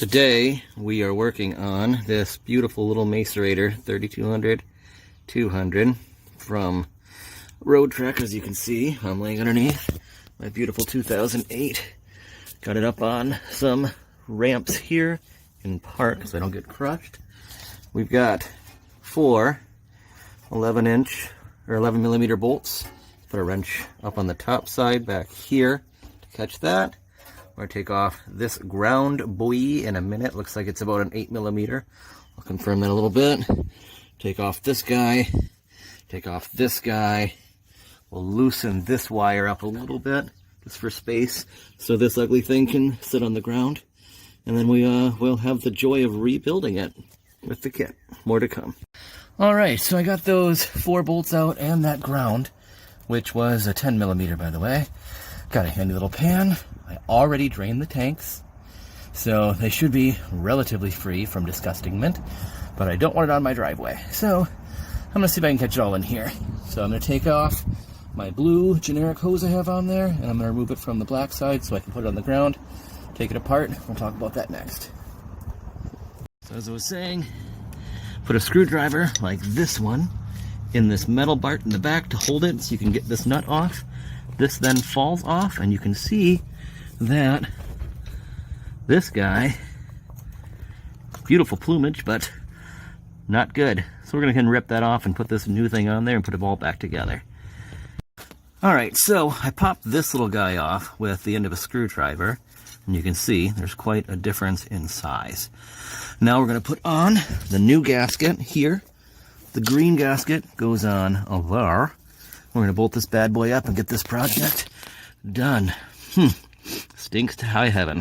Today we are working on this beautiful little Macerator 3200-200 from Roadtrek. As you can see, I'm laying underneath my beautiful 2008. Got it up on some ramps here in park so I don't get crushed. We've got 4 11-inch or 11mm bolts. Put a wrench up on the top side back here to catch that. We're going to take off this ground buoy in a minute. Looks like it's about an 8mm. I'll confirm that a little bit. Take off this guy. Take off this guy. We'll loosen this wire up a little bit just for space so this ugly thing can sit on the ground. And then we'll have the joy of rebuilding it with the kit. More to come. Alright, so I got those 4 bolts out and that ground, which was a 10mm by the way. Got a handy little pan. I already drained the tanks, so they should be relatively free from disgusting mint, but I don't want it on my driveway. So I'm going to see if I can catch it all in here. So I'm going to take off my blue generic hose I have on there, and I'm going to remove it from the black side so I can put it on the ground, take it apart. We'll talk about that next. So as I was saying, put a screwdriver like this one in this metal part in the back to hold it so you can get this nut off. This then falls off, and you can see that this guy, beautiful plumage, but not good. So we're going to go ahead and rip that off and put this new thing on there and put it all back together. Alright, so I popped this little guy off with the end of a screwdriver, and you can see there's quite a difference in size. Now we're going to put on the new gasket here. The green gasket goes on there. We're going to bolt this bad boy up and get this project done. Stinks to high heaven.